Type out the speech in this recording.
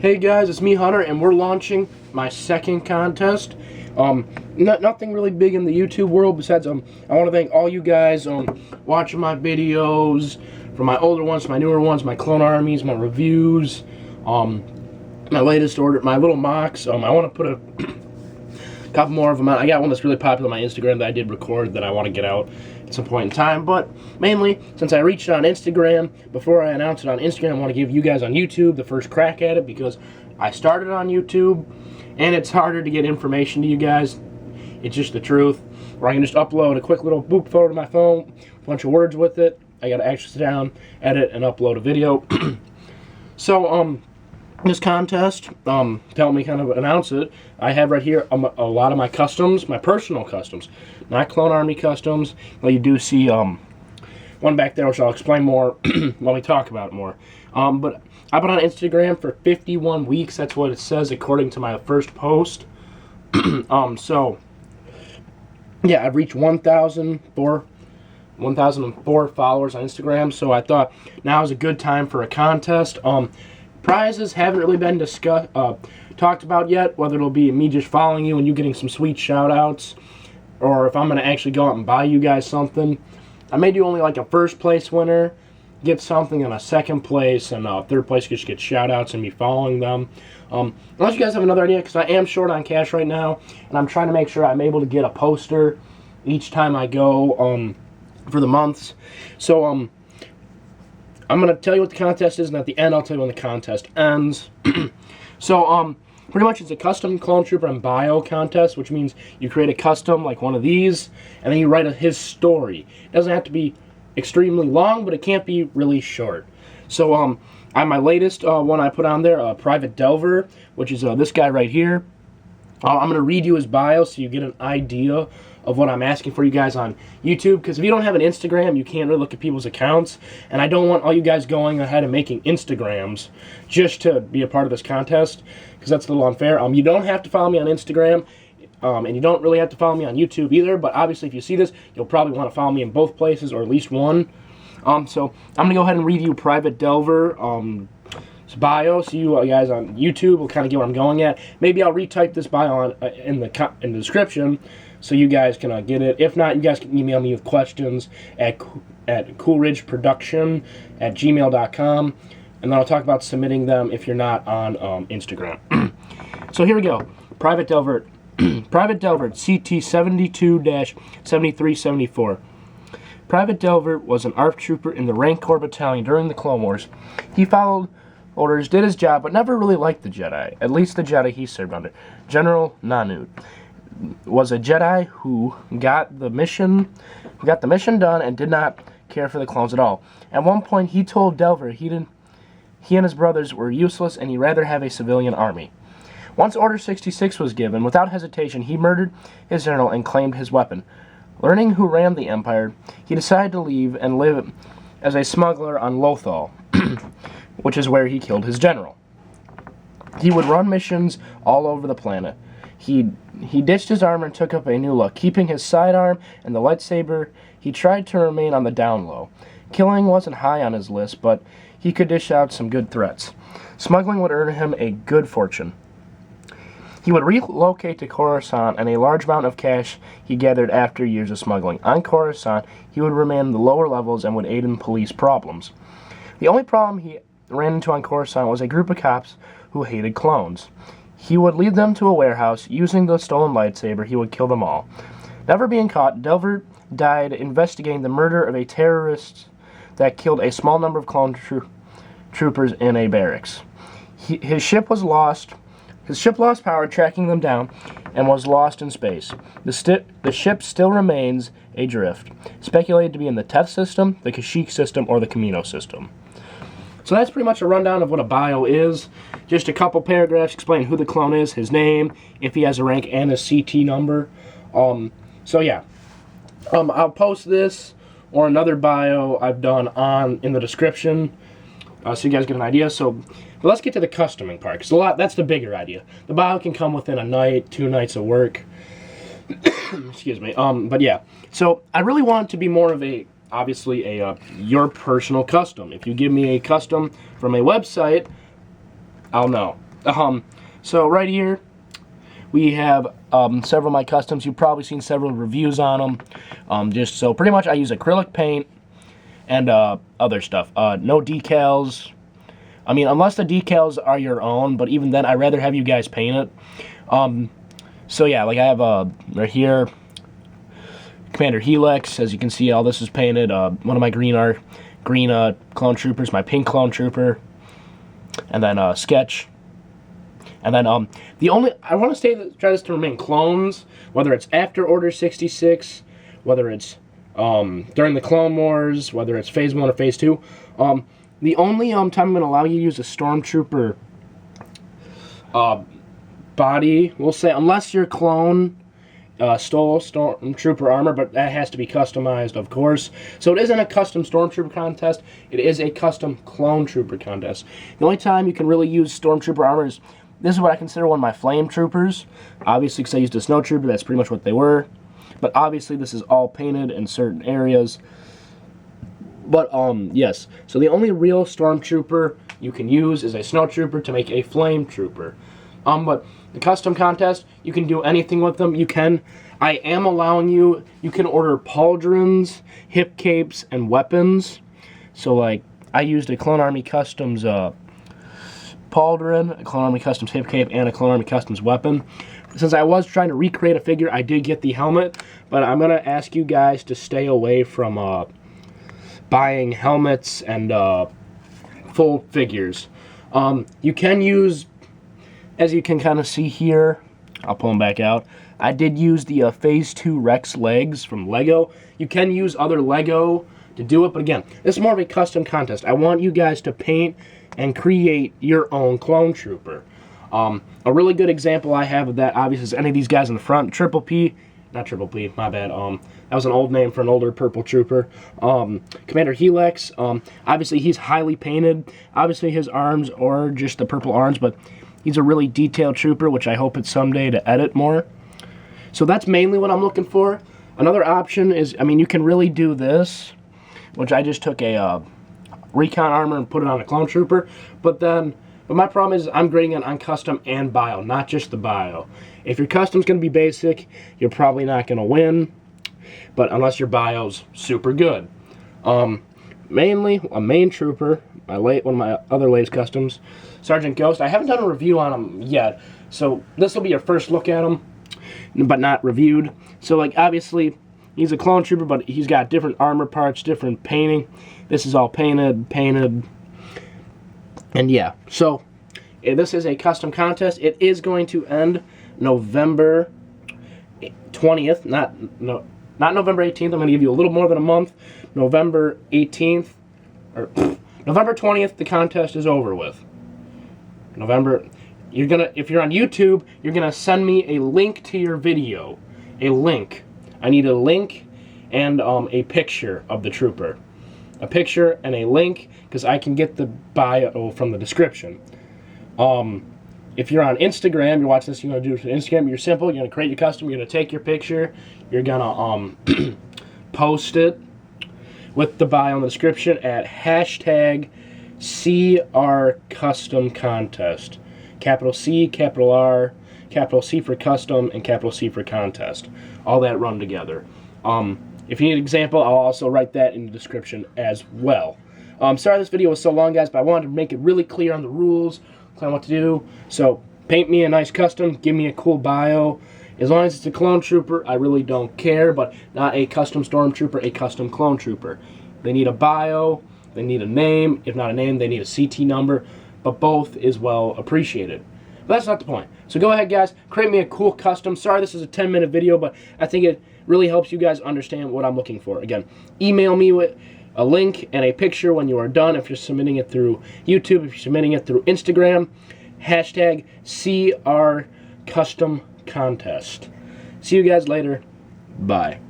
Hey guys, it's me, Hunter, and we're launching my second contest. Nothing really big in the YouTube world besides I want to thank all you guys watching my videos, from my older ones to my newer ones, my clone armies, my reviews, my latest order, my little mocks. I want to put a couple more of them out. I got one that's really popular on my Instagram that I did record that I want to get out at some point in time. But mainly, since I reached it on Instagram, before I announce it on Instagram, I want to give you guys on YouTube the first crack at it because I started on YouTube, and it's harder to get information to you guys. It's just the truth. Where I can just upload a quick little boop photo to my phone, a bunch of words with it. I got to actually sit down, edit, and upload a video. So, this contest, to help me kind of announce it, I have right here a lot of my customs, my personal customs, not Clone Army customs. Well, you do see one back there, which I'll explain more when we talk about it more. But I've been on Instagram for 51 weeks. That's what it says according to my first post. So, yeah, I've reached 1,004 followers on Instagram. So I thought now is a good time for a contest. Prizes haven't really been talked about yet, whether it'll be me just following you and you getting some sweet shout-outs, or if I'm going to actually go out and buy you guys something. I may do only like a first place winner, get something, and a second place, and third place just get shout-outs and me following them. Unless you guys have another idea, because I am short on cash right now, and I'm trying to make sure I'm able to get a poster each time I go for the months. So, I'm going to tell you what the contest is, and at the end I'll tell you when the contest ends. So, pretty much it's a custom clone trooper and bio contest, which means you create a custom like one of these, and then you write his story. It doesn't have to be extremely long, but it can't be really short. So, on my latest one I put on there, Private Delver, which is this guy right here. I'm going to read you his bio so you get an idea of what I'm asking for you guys on YouTube, because if you don't have an Instagram, you can't really look at people's accounts, and I don't want all you guys going ahead and making Instagrams just to be a part of this contest, because that's a little unfair. You don't have to follow me on Instagram, and you don't really have to follow me on YouTube either, but obviously if you see this, you'll probably want to follow me in both places, or at least one. So I'm going to go ahead and read you Private Delver, bio, so you guys on YouTube will kind of get what I'm going at. Maybe I'll retype this bio in the description so you guys can get it. If not, you guys can email me with questions at coolridgeproduction@gmail.com, and then I'll talk about submitting them if you're not on Instagram. So here we go. Private Delver, Private Delver, CT 72-7374. Private Delver was an ARF trooper in the Rank Corps Battalion during the Clone Wars. He followed orders, did his job, but never really liked the Jedi, at least the Jedi he served under. General Nanu was a Jedi who got the mission done and did not care for the clones at all. At one point, he told Delver he and his brothers were useless and he'd rather have a civilian army. Once Order 66 was given, without hesitation, he murdered his general and claimed his weapon. Learning who ran the Empire, he decided to leave and live as a smuggler on Lothal, which is where he killed his general. He would run missions all over the planet. He ditched his armor and took up a new look. Keeping his sidearm and the lightsaber, he tried to remain on the down low. Killing wasn't high on his list, but he could dish out some good threats. Smuggling would earn him a good fortune. He would relocate to Coruscant, and a large amount of cash he gathered after years of smuggling. On Coruscant, he would remain in the lower levels and would aid in police problems. The only problem he ran into on Coruscant was a group of cops who hated clones. He would lead them to a warehouse. Using the stolen lightsaber, he would kill them all. Never being caught, Delver died investigating the murder of a terrorist that killed a small number of clone troopers in a barracks. His ship lost power tracking them down and was lost in space. The ship still remains adrift, speculated to be in the Teth system, the Kashyyyk system, or the Kamino system. So that's pretty much a rundown of what a bio is. Just a couple paragraphs explaining who the clone is, his name, if he has a rank, and his CT number. So yeah, I'll post this or another bio I've done in the description, so you guys get an idea. So let's get to the customing part, because that's the bigger idea. The bio can come within a night, 2 nights of work. Excuse me. But yeah, so I really want it to be more of a obviously your personal custom. If you give me a custom from a website, I'll know. So right here, we have several of my customs. You've probably seen several reviews on them. Just so pretty much I use acrylic paint and other stuff. No decals. I mean, unless the decals are your own, but even then, I'd rather have you guys paint it. So yeah, like I have right here, Commander Helix. As you can see, all this is painted. One of my green clone troopers, my pink clone trooper, and then Sketch. And then I want to try this to remain clones, whether it's after Order 66, whether it's during the Clone Wars, whether it's Phase 1 or Phase 2. The only time I'm going to allow you to use a Stormtrooper body, we'll say, unless your clone stole Stormtrooper armor, but that has to be customized, of course. So it isn't a custom Stormtrooper contest, it is a custom Clone Trooper contest. The only time you can really use Stormtrooper armor is, this is what I consider one of my Flame Troopers. Obviously, because I used a Snow Trooper, that's pretty much what they were. But obviously, this is all painted in certain areas. But, yes. So the only real Stormtrooper you can use is a Snow Trooper to make a Flame Trooper. But the custom contest, you can do anything with them. I am allowing you can order pauldrons, hip capes, and weapons. So, like, I used a Clone Army Customs, pauldron, a Clone Army Customs hip cape, and a Clone Army Customs weapon. Since I was trying to recreate a figure, I did get the helmet, but I'm going to ask you guys to stay away from buying helmets and full figures. You can use, as you can kind of see here, I'll pull them back out, I did use the Phase 2 Rex legs from Lego. You can use other Lego to do it, but again, this is more of a custom contest. I want you guys to paint and create your own Clone Trooper. A really good example I have of that, obviously, is any of these guys in the front. Not Triple P, my bad. That was an old name for an older purple trooper. Commander Helix, obviously he's highly painted. Obviously his arms are just the purple arms, but he's a really detailed trooper, which I hope it's someday to edit more. So that's mainly what I'm looking for. Another option is, I mean, you can really do this, which I just took a recon armor and put it on a Clone Trooper, but my problem is I'm grading it on custom and bio, not just the bio. If your custom's going to be basic, you're probably not going to win, but unless your bio's super good. Mainly, a main trooper, one of my other latest customs, Sergeant Ghost. I haven't done a review on him yet, so this will be your first look at him, but not reviewed. So, like, obviously, he's a Clone Trooper, but he's got different armor parts, different painting. This is all painted, and yeah. So, this is a custom contest. It is going to end November 20th, not November 18th. I'm going to give you a little more than a month. November 18th, or November 20th, the contest is over with. If you're on YouTube, you're gonna send me a link to your video. A link. I need a link and a picture of the trooper. A picture and a link, because I can get the bio from the description. If you're on Instagram, you're watching this, you're gonna do it for Instagram. You're simple. You're gonna create your custom. You're gonna take your picture. You're gonna post it with the bio in the description at #CRCustomContest. Capital C, capital R, capital C for custom, and capital C for contest. All that run together. If you need an example, I'll also write that in the description as well. Sorry this video was so long, guys, but I wanted to make it really clear on the rules, clear on what to do. So, paint me a nice custom, give me a cool bio. As long as it's a Clone Trooper, I really don't care, but not a custom Stormtrooper, a custom Clone Trooper. They need a bio, they need a name. If not a name, they need a CT number, but both is well appreciated. But that's not the point. So go ahead, guys, create me a cool custom. Sorry this is a 10-minute video, but I think it really helps you guys understand what I'm looking for. Again, email me with a link and a picture when you are done. If you're submitting it through YouTube, if you're submitting it through Instagram, #CRCustomContest. See you guys later. Bye.